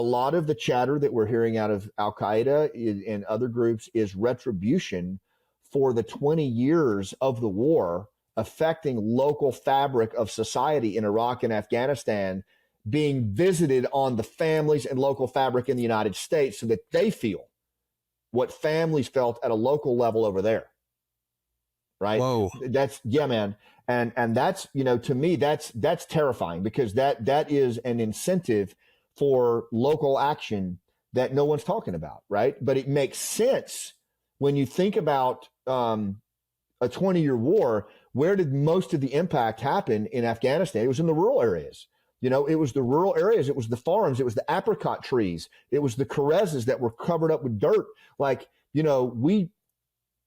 A lot of the chatter that we're hearing out of Al Qaeda and other groups is retribution for the 20 years of the war affecting local fabric of society in Iraq and Afghanistan, being visited on the families and local fabric in the United States so that they feel what families felt at a local level over there. Right. Whoa. That's, yeah, man. And that's, to me, that's terrifying, because that is an incentive for local action that no one's talking about. Right. But it makes sense when you think about a 20-year war. Where did most of the impact happen in Afghanistan? It was in the rural areas. It was the rural areas. It was the farms. It was the apricot trees. It was the carezes that were covered up with dirt. Like, we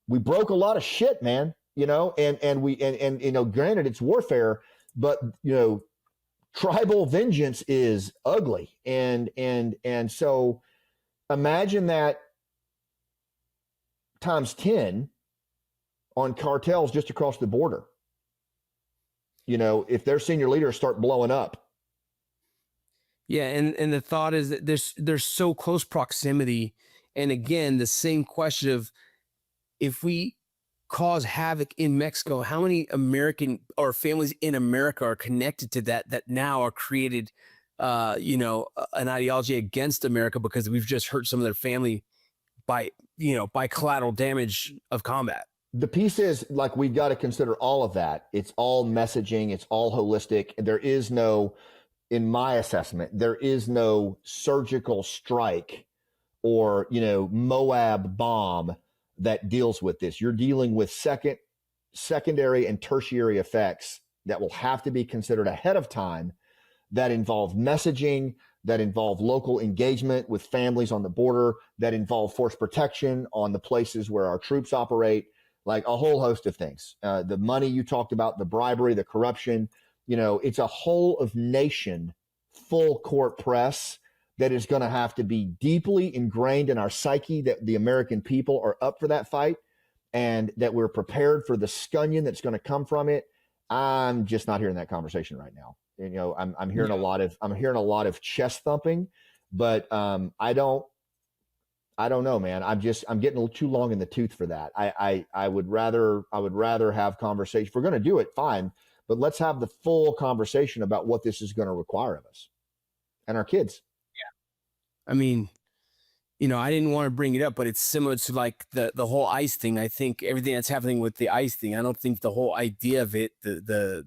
broke a lot of shit, man, and granted it's warfare, but, tribal vengeance is ugly. And so imagine that times 10 on cartels just across the border. If their senior leaders start blowing up. Yeah, and the thought is that there's so close proximity. And again, the same question of, if we cause havoc in Mexico, how many American or families in America are connected to that now are created, an ideology against America because we've just hurt some of their family by collateral damage of combat. The piece is, like, we've got to consider all of that. It's all messaging. It's all holistic. There is no, in my assessment, there is no surgical strike or, Moab bomb that deals with this. You're dealing with secondary and tertiary effects that will have to be considered ahead of time, that involve messaging, that involve local engagement with families on the border, that involve force protection on the places where our troops operate, like a whole host of things. The money you talked about, the bribery, the corruption, it's a whole of nation full court press that is going to have to be deeply ingrained in our psyche, that the American people are up for that fight and that we're prepared for the scunion that's going to come from it. I'm just not hearing that conversation right now. I'm hearing a lot of chest thumping, but I don't know, man. I'm getting a little too long in the tooth for that. I would rather have conversation. If we're going to do it, fine, but let's have the full conversation about what this is going to require of us and our kids. I mean, I didn't want to bring it up, but it's similar to like the whole ICE thing. I think everything that's happening with the ICE thing, I don't think the whole idea of it, the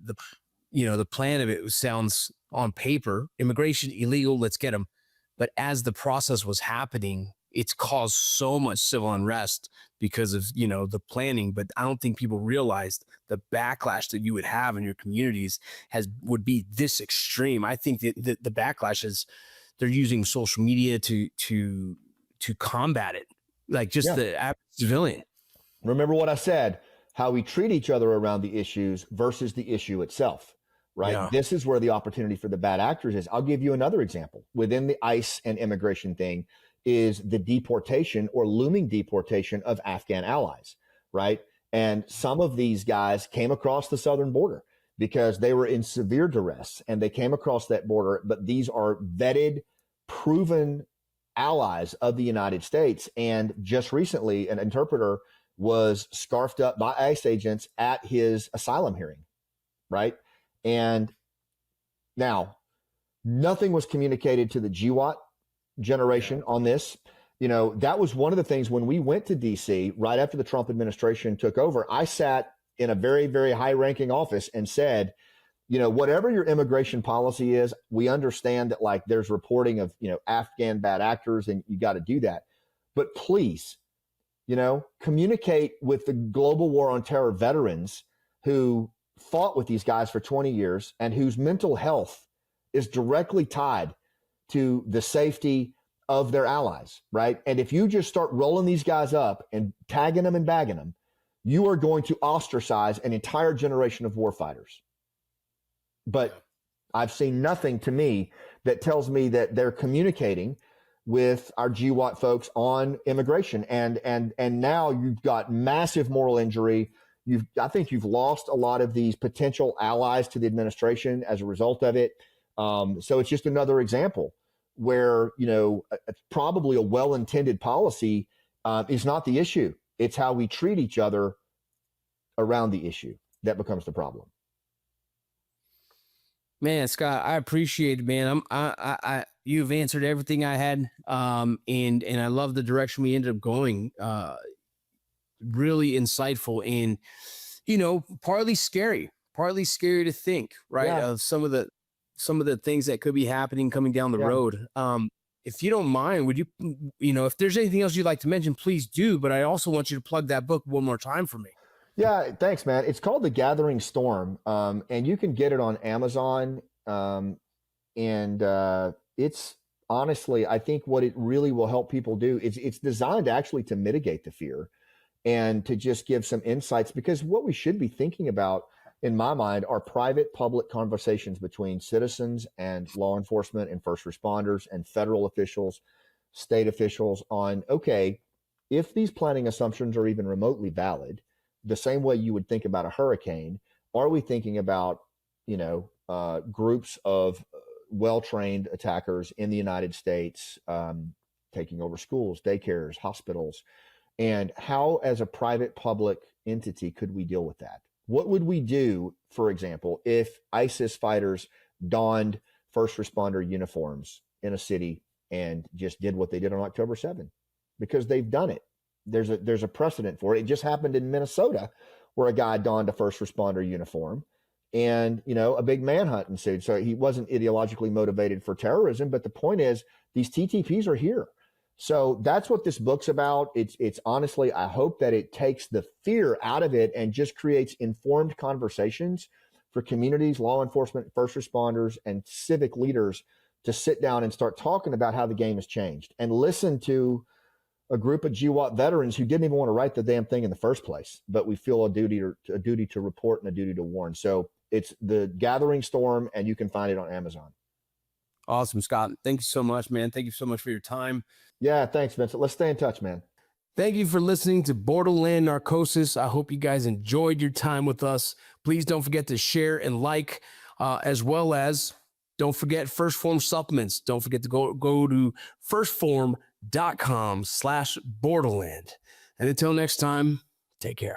plan of it sounds on paper, immigration illegal, let's get them. But as the process was happening, it's caused so much civil unrest because of, the planning. But I don't think people realized the backlash that you would have in your communities would be this extreme. I think that the backlash is, they're using social media to combat it, like just the average civilian. Remember what I said, how we treat each other around the issues versus the issue itself, right? Yeah. This is where the opportunity for the bad actors is. I'll give you another example. Within the ICE and immigration thing is the deportation or looming deportation of Afghan allies, right? And some of these guys came across the southern border because they were in severe duress and they came across that border. But these are vetted, proven allies of the United States. And just recently, an interpreter was scarfed up by ICE agents at his asylum hearing, right? And now, nothing was communicated to the GWAT generation on this. That was one of the things when we went to DC right after the Trump administration took over. I sat in a very, very high-ranking office and said, whatever your immigration policy is, we understand that, like, there's reporting of, Afghan bad actors and you got to do that. But please, communicate with the global war on terror veterans who fought with these guys for 20 years and whose mental health is directly tied to the safety of their allies, right? And if you just start rolling these guys up and tagging them and bagging them, you are going to ostracize an entire generation of warfighters. But I've seen nothing to me that tells me that they're communicating with our GWAT folks on immigration. And now you've got massive moral injury. I think you've lost a lot of these potential allies to the administration as a result of it. So it's just another example where, probably a well-intended policy is not the issue. It's how we treat each other around the issue that becomes the problem. Man, Scott, I appreciate it, man. You've answered everything I had. And I love the direction we ended up going. Really insightful and, partly scary to think, right? Yeah. Of some of the things that could be happening coming down the road. If you don't mind, would you, if there's anything else you'd like to mention, please do. But I also want you to plug that book one more time for me. Yeah, thanks, man. It's called The Gathering Storm, and you can get it on Amazon. It's honestly, I think what it really will help people do is it's designed actually to mitigate the fear and to just give some insights, because what we should be thinking about, in my mind, are private public conversations between citizens and law enforcement and first responders and federal officials, state officials on, okay, if these planning assumptions are even remotely valid, the same way you would think about a hurricane, are we thinking about, groups of well-trained attackers in the United States taking over schools, daycares, hospitals, and how, as a private public entity, could we deal with that? What would we do, for example, if ISIS fighters donned first responder uniforms in a city and just did what they did on October 7th? Because they've done it. There's a precedent for it. It just happened in Minnesota, where a guy donned a first responder uniform and, a big manhunt ensued. So he wasn't ideologically motivated for terrorism. But the point is, these TTPs are here. So that's what this book's about. It's honestly, I hope that it takes the fear out of it and just creates informed conversations for communities, law enforcement, first responders, and civic leaders to sit down and start talking about how the game has changed, and listen to a group of GWOT veterans who didn't even want to write the damn thing in the first place, but we feel a duty to report and a duty to warn. So it's The Gathering Storm, and you can find it on Amazon. Awesome, Scott. Thank you so much, man. Thank you so much for your time. Yeah, thanks, Vincent. Let's stay in touch, man. Thank you for listening to Borderland Narcosis. I hope you guys enjoyed your time with us. Please don't forget to share and like, as well as don't forget First Form supplements. Don't forget to go to firstform.com/Borderland. And until next time, take care.